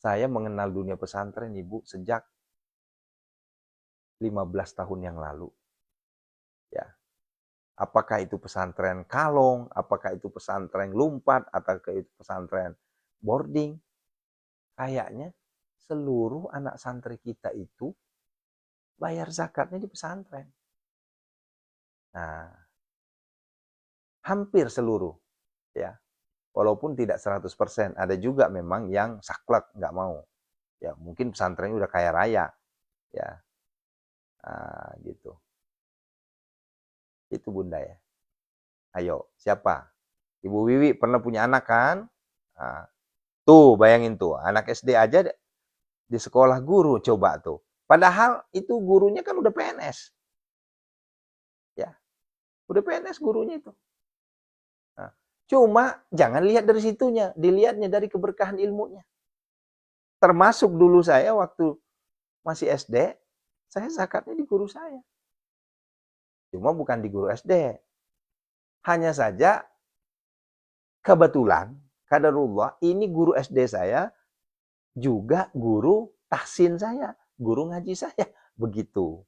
Saya mengenal dunia pesantren, Ibu, sejak 15 tahun yang lalu. Ya. Apakah itu pesantren Kalong, apakah itu pesantren Lumpat, apakah itu pesantren boarding. Kayaknya seluruh anak santri kita itu bayar zakatnya di pesantren. Nah, hampir seluruh, ya. Walaupun tidak 100%, ada juga memang yang saklek, nggak mau. Ya, mungkin pesantrennya udah kaya raya, ya. Gitu. Itu Bunda ya. Ayo, siapa? Ibu Wiwi pernah punya anak kan? Nah, tuh, bayangin tuh, anak SD aja di sekolah guru, coba tuh. Padahal itu gurunya kan udah PNS. Ya, udah PNS gurunya itu. Nah, cuma jangan lihat dari situnya, dilihatnya dari keberkahan ilmunya. Termasuk dulu saya waktu masih SD, saya zakatnya di guru saya. Cuma bukan di guru SD. Hanya saja kebetulan, kadarullah, ini guru SD saya juga guru tahsin saya, guru ngaji saya. Begitu.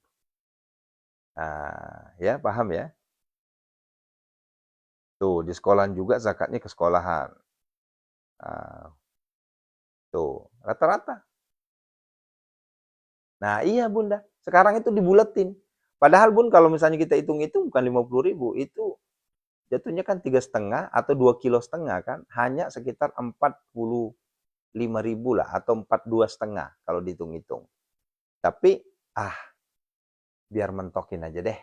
Nah, ya paham ya? Tuh, di sekolahan juga zakatnya ke sekolahan. Nah, tuh, rata-rata. Nah, iya Bunda. Sekarang itu dibuletin. Padahal Bun, kalau misalnya kita hitung-hitung bukan 50.000, itu jatuhnya kan 3,5 atau 2,5 kilo kan, hanya sekitar 45.000 lah, atau 42,5 kalau dihitung-hitung. Tapi, biar mentokin aja deh,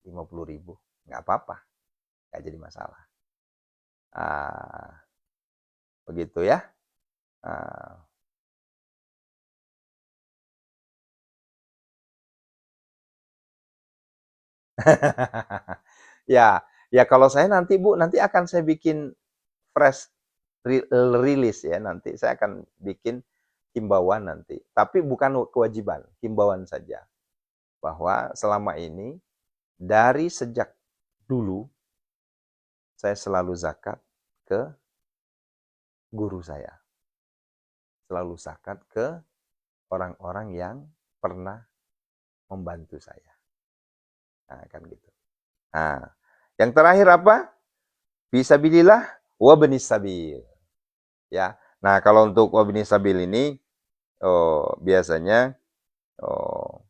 50.000. Nggak apa-apa, nggak jadi masalah. Begitu ya. Ya, ya kalau saya nanti Bu, nanti akan saya bikin fresh release ya nanti. Saya akan bikin himbauan nanti. Tapi bukan kewajiban, himbauan saja. Bahwa selama ini dari sejak dulu saya selalu zakat ke guru saya. Selalu zakat ke orang-orang yang pernah membantu saya. Nah, kan gitu. Nah, yang terakhir apa? Fisabilillah wa benis sabil. Ya. Nah, kalau untuk wa benis sabil ini biasanya oh,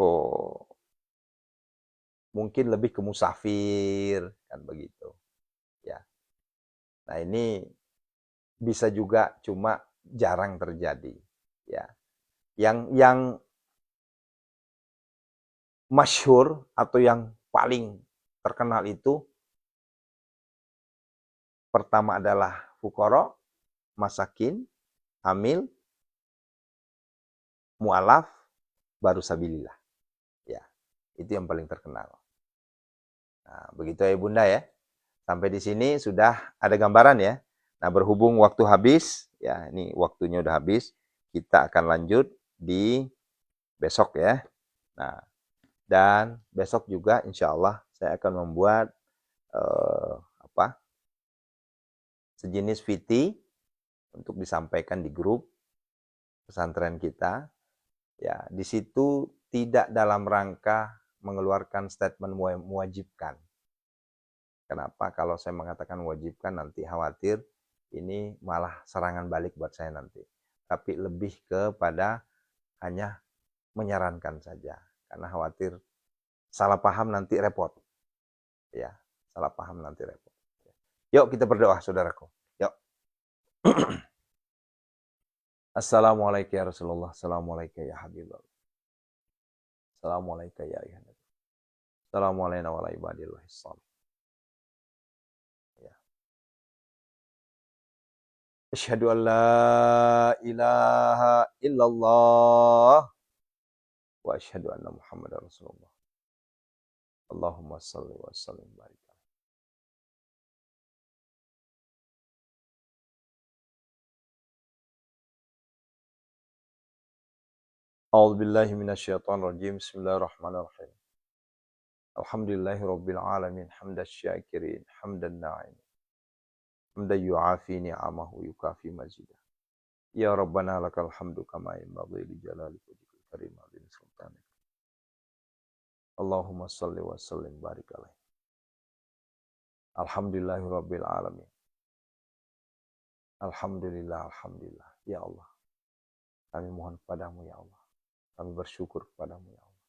oh mungkin lebih ke musafir kan begitu. Ya. Nah, ini bisa juga cuma jarang terjadi. Ya. Yang masyhur atau yang paling terkenal itu pertama adalah fuqara, masakin, hamil, mu'alaf, baru sabilillah. Ya, itu yang paling terkenal. Nah, begitu ya Bunda ya. Sampai di sini sudah ada gambaran ya. Nah, berhubung waktu habis, ya ini waktunya udah habis, kita akan lanjut di besok ya. Nah, dan besok juga insya Allah saya akan membuat sejenis VT untuk disampaikan di grup pesantren kita. Ya, di situ tidak dalam rangka mengeluarkan statement mewajibkan. Kenapa? Kalau saya mengatakan mewajibkan nanti khawatir ini malah serangan balik buat saya nanti. Tapi lebih kepada hanya menyarankan saja. Karena khawatir salah paham nanti repot. Ya, salah paham nanti repot. Yuk kita berdoa saudaraku. Yuk. Assalamualaikum ya Rasulullah. Assalamualaikum ya Habibullah. Assalamualaikum ya ayuhan nabi. Assalamualaikum warahmatullahi wabarakatuh. Ya. Asyhadu an la ilaha illallah wa asyhadu anna Muhammadar Rasulullah. Allahumma salli wa sallim barik. A'udzu billahi minasyaitonir rajim. Bismillahirrahmanirrahim. Alhamdulillahirabbil alamin. Hamdan syakirin, hamdan na'im. Hamdan yu'afi ni'amahu yukafi mazidah. Ya Rabbana lakal hamdu kama yanbaghi li jalali wajhikal karim wa li sultanik. Allahumma salli wa sallim barik alaihi. Alhamdulillahirabbil alamin. Alhamdulillah, alhamdulillah. Ya Allah, kami mohon kepadamu ya Allah. Kami bersyukur kepadamu ya Allah.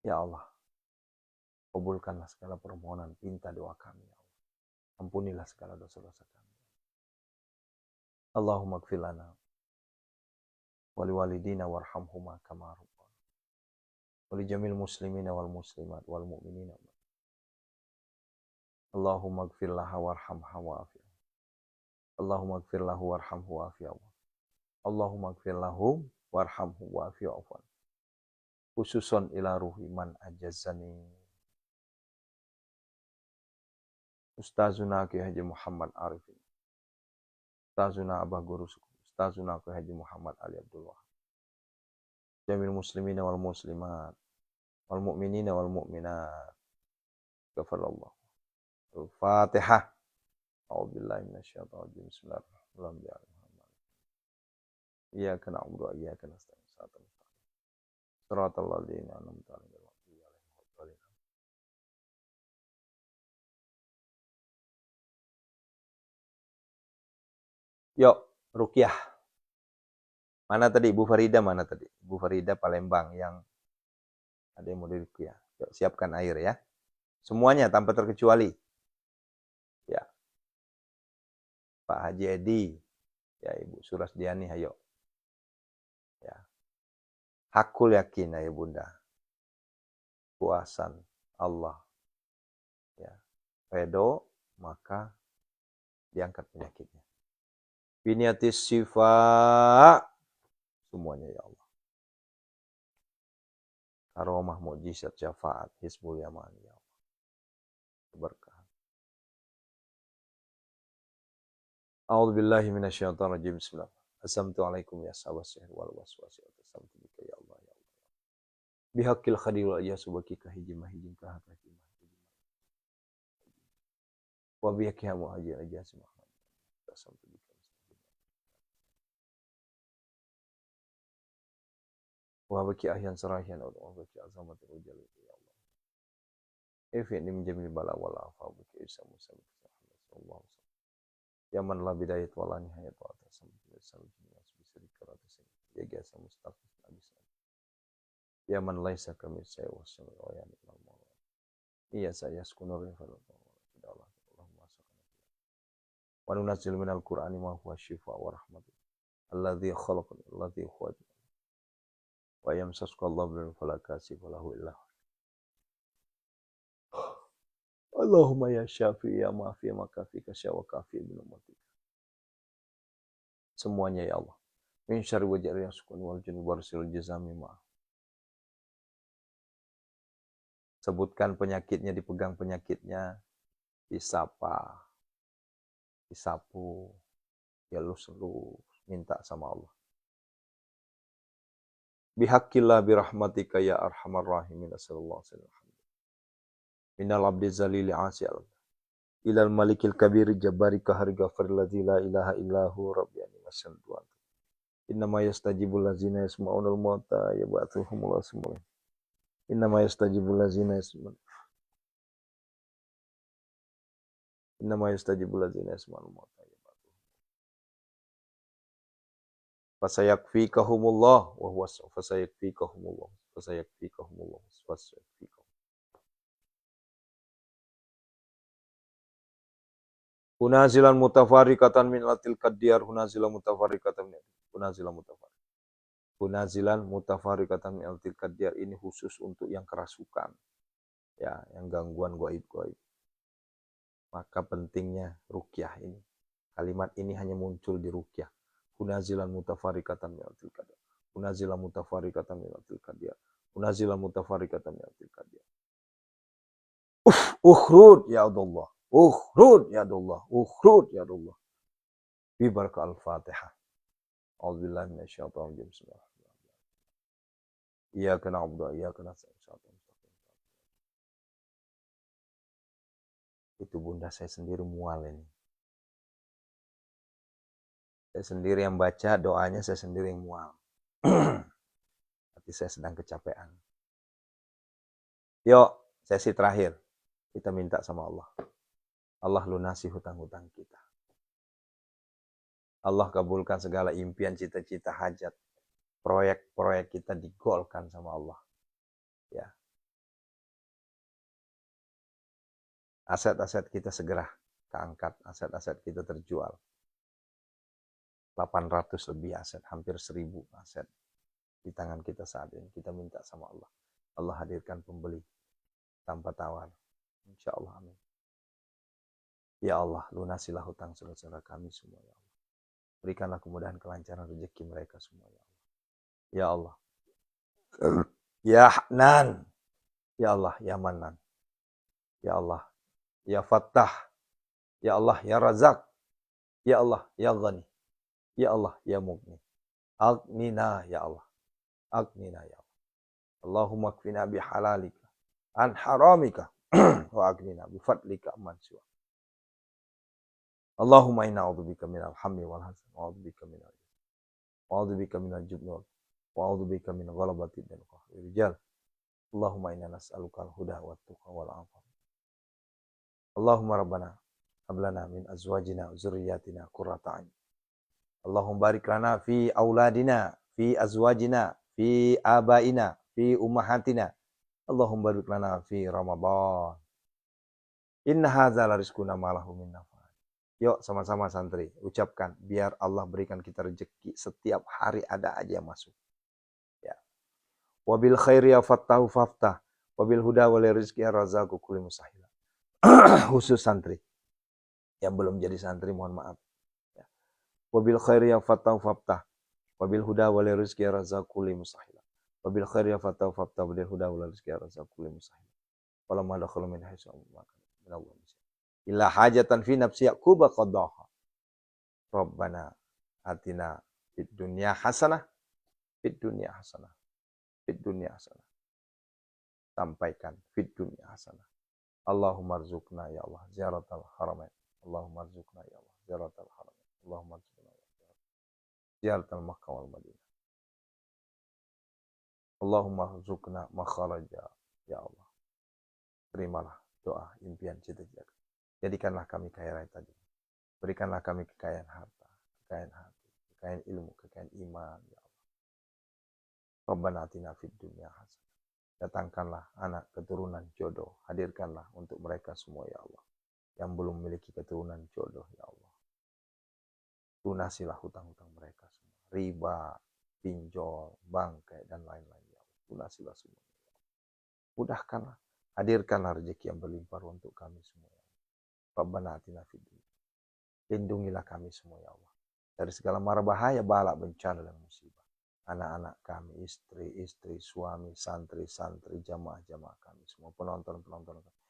Ya Allah, kabulkanlah segala permohonan pinta doa kami. Ya Allah. Ampunilah segala dosa-dosa kami. Allahumma gfir lana wali walidina warhamhuma kama rabbana wali jamil muslimina wal muslimat wal mu'minina. Allahumma gfir laha warhamha wa'afiha. Allahumma gfir lahu warhamhu wa'afiha. Allahumma gfir lahum warhamhu wa'afiha. Khususon ila ruhi man ajazani. Ustazuna Ki Haji Muhammad Arifin. Ustazuna Abah Guru Suku. Ustazuna Ki Haji Muhammad Ali Abdul Wahab. Jamil muslimina wal muslimat wal mu'minina wal mu'minat. Ghafarallah. Al-Fatihah. A'udzubillahi minasyaitonir rajim. Bismillahirrahmanirrahim. Iyyaka na'budu wa iyyaka nasta'in. Shiratal ladzina an'amta 'alaihim. Yuk, ruqyah. Mana tadi Ibu Farida, mana tadi? Ibu Farida Palembang yang ada yang mau diruqyah. Yuk, siapkan air ya. Semuanya tanpa terkecuali. Ya. Pak Haji Edi, ya Ibu Surasdiani, ayo. Ya. Hakul yakin ya Bunda. Kuasan Allah. Ya. Redo, maka diangkat penyakitnya. Biniatis syifa semuanya ya Allah. Karomah mukjizat syafaat Hizbul Yaman ya Allah. Berkah. A'udzubillahi minasyaitonir rajim. Bismillah. Assalamualaikum ya sahabat sihir wal waswas. Assalamualaikum ya Allah ya Allah. Bihaqqil khadir wa ya subaki kahiji mahijin kahakati. Wa bihaqqi muhajir ajasi Muhammad. Assalamualaikum. Wa baki ahyan sarahian wa baki azamatul ujal ya Allah. Ifni min jamil bala wal afa baki isa musa sallallahu ya man la bidayat wala nihayat wa tasam ya gasa mustaqim abisa ya man laisa kami saya wasal wa ya Allah iya saya skunur fa Allah Allahumma salli wa nunazzilu minal qur'ani ma huwa shifaa wa rahmatun alladzi khalaqa alladzi huwa wa yamsasku Allah bil falakasi falahu illah Allahumma ya syafi ya maafi ya makafi kasya wa kafi bin umatik. Semuanya ya Allah. Min syarri wa jarri yasukun wal jin warsil jazami ma. Sebutkan penyakitnya, dipegang penyakitnya, disapa, disapu, dielus-elus, minta sama Allah. Bihaqqillah birahmatika ya arhamar rahimin sallallahu alaihi wasallam. Minal abdi zalili asyal ilal malikil kabir jabari kahar ghafir ladzi la ilaha illahu rabbiyani wasallu innama yastajibul ladzina yasma'unal mauta yab'atsuhumullahu sumul innama yastajibul ladzina yasma'un innama yastajibul ladzina yasma'unal mauta yab'atsuhum fasayakfikahumullah wa huwa fasayakfikahumullah fasayakfikahumullah fasayakfikahum. Hunazilan mutafarriqatan min latil qaddiyar hunazilan mutafarriqatan min hunazilan mutafarriqatan. Hunazilan mutafarriqatan min latil qaddiyar ini khusus untuk yang kerasukan. Ya, yang gangguan gaib-gaib. Maka pentingnya ruqyah ini. Kalimat ini hanya muncul di ruqyah. Hunazilan mutafarriqatan min latil qaddiyar. Hunazilan mutafarriqatan min latil qaddiyar. Hunazilan mutafarriqatan min latil qaddiyar. Ukhrud ya Allah. Ukhrud ya Allah, ukhrud ya Allah. Bi barakah al-Fatihah. A'udzubillahi minasyaitonir rajim. Bismillahirrahmanirrahim. Iyyaka na'budu wa iyyaka nasta'in. Itu Bunda saya sendiri mual ini. Saya sendiri yang baca doanya, saya sendiri yang mual. Tapi saya sedang kecapean. Yuk, sesi terakhir. Kita minta sama Allah. Allah lunasi hutang-hutang kita. Allah kabulkan segala impian, cita-cita, hajat. Proyek-proyek kita digolkan sama Allah. Ya. Aset-aset kita segera keangkat, aset-aset kita terjual. 800 lebih aset, hampir 1000 aset di tangan kita saat ini. Kita minta sama Allah. Allah hadirkan pembeli tanpa tawar. Insya Allah, amin. Ya Allah, lunasilah hutang saudara kami semua, ya Allah. Berikanlah kemudahan kelancaran rezeki mereka semua, ya Allah. Ya Allah. Ya Hanan. Ya Allah, ya Manan. Ya Allah, ya Fattah. Ya Allah, ya Razak. Ya Allah, ya Ghani. Ya Allah, ya Mughni. Aghnina, ya Allah. Aghnina, ya Allah. Allahumma kfina bihalalika an haramika wa aghnina bifadlika amman siwa. Allahumma inna a'udzubika minal hammi wal hazan wa a'udzubika minal jubni wa a'udzubika min ghalabati dan qahri rijal. Allahumma inna nas'aluka al-huda wat tuqa wal afaf. Allahumma rabbana hab lana min azwajina wa dzurriyyatina qurrata a'yun. Allahumma barik lana fi auladina, fi azwajina, fi abaina, fi ummahatina. Allahumma barik lana fi Ramadan. Inna hadza la rizquna ma lahu min nafad. Yuk sama-sama santri ucapkan biar Allah berikan kita rezeki setiap hari ada aja yang masuk. Ya. Wabil khairi ya fattahu faftah, wabil huda wal rizqi razaqu kulli musahila. Khusus santri yang belum jadi santri mohon maaf. Ya. Wabil khairi ya fattahu faftah, wabil huda wal rizqi razaqu kulli musahila. Wabil khairi ya fattahu faftah, wabil huda wal rizqi razaqu kulli musahila. Wala ma dakhala min haitsu min Allah. Illa hajatan fi nafsi yaquba qadaha. Rabbana atina fid dunya hasanah, fid dunya hasanah, fid dunya hasanah. Sampaikan fid dunya hasanah. Allahumma rzuqna ya Allah ziyaratal haramain. Allahumma rzuqna ya Allah ziyaratal haramain. Allahumma rzuqna ya Allah ziyaratal Makkah wal Madinah. Allahumma rzuqna makharaja ya Allah. Terimalah doa, impian, cita-cita. Jadikanlah kami kaya raya tadi. Berikanlah kami kekayaan harta, kekayaan hati, kekayaan ilmu, kekayaan iman, ya Allah. Rabbana atina fid dunya hasanah. Datangkanlah anak keturunan jodoh, hadirkanlah untuk mereka semua ya Allah. Yang belum memiliki keturunan jodoh ya Allah. Lunasilah hutang-hutang mereka semua. Riba, pinjol, bangkai, dan lain-lain ya Allah. Lunasilah semua. Ya Allah. Mudahkanlah, hadirkanlah rezeki yang berlimpah untuk kami semua. Rabbana atina fid dunya. Lindungilah kami semua ya Allah. Dari segala mara bahaya, bala, bencana, dan musibah. Anak-anak kami, istri-istri, suami, santri-santri, jamaah-jamaah kami semua. Penonton-penonton kami.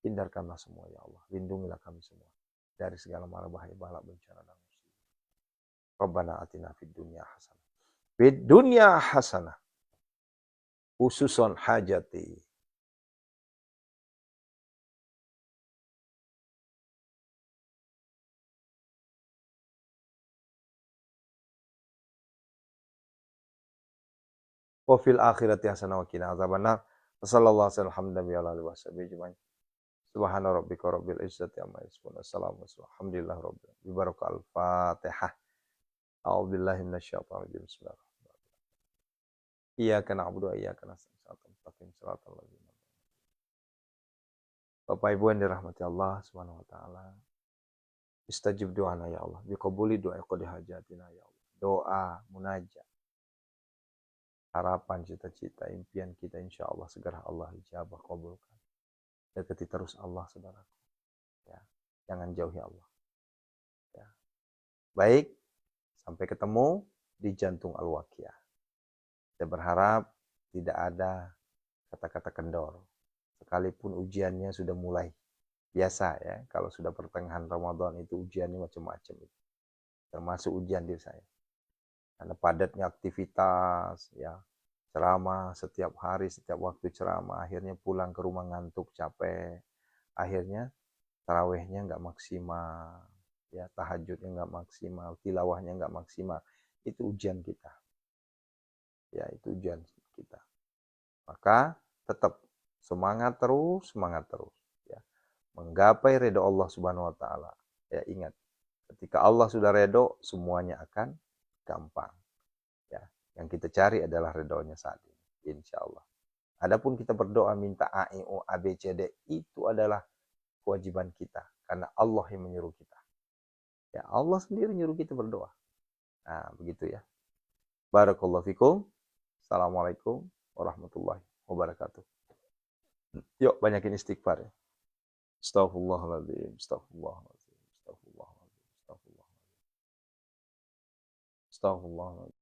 Hindarkanlah semua ya Allah. Lindungilah kami semua. Dari segala mara bahaya, bala, bencana, dan musibah. Rabbana atina fid dunya hasanah. Fid dunya hasanah. Khususon hajati. Wa fil akhirati hasanah wa qina adzabannar. Wassallallahu alaihi wasallam. Subhana rabbika rabbil izzati amma yasifun. Assalamualaikum warahmatullahi wabarakatuh. Bibarakah al-Fatihah. A'udzubillahi minasyaitonir rajim. Bismillahirrahmanirrahim. Iyyaka na'budu wa iyyaka nasta'in. Shiratal ladzina. Bapak Ibu yang dirahmati Allah Subhanahu wa taala. Istajib doana ya Allah. Biqabuli doa qadi hajatina ya Allah. Doa, munajat, harapan, cita-cita, impian kita insya Allah segera Allah ijabah kabulkan. Dekati terus Allah saudaraku. Ya, jangan jauhi Allah. Ya. Baik, sampai ketemu di jantung Al-Waqiah. Saya berharap tidak ada kata-kata kendor. Sekalipun ujiannya sudah mulai. Biasa ya, kalau sudah pertengahan Ramadan itu ujiannya macam-macam. Termasuk ujian diri saya. Karena padatnya aktivitas, ya, ceramah setiap hari, setiap waktu ceramah, akhirnya pulang ke rumah ngantuk, capek, akhirnya tarawehnya nggak maksimal, ya, tahajudnya nggak maksimal, tilawahnya nggak maksimal, itu ujian kita, ya, itu ujian kita. Maka tetap semangat terus, ya, menggapai ridho Allah Subhanahu Wa Taala. Ya, ingat, ketika Allah sudah ridho, semuanya akan gampang. Ya, yang kita cari adalah ridhonya saat ini, insya Allah. Adapun kita berdoa minta A, E, O, A, B, C, D, itu adalah kewajiban kita karena Allah yang menyuruh kita. Ya, Allah sendiri menyuruh kita berdoa. Nah, begitu ya. Barakallahu fikum. Assalamualaikum warahmatullahi wabarakatuh. Yuk, banyakin istighfar ya. Astaghfirullahaladzim, astaghfirullahaladzim, astaghfirullahaladzim, astaghfirullahaladzim, astaghfirullahaladzim.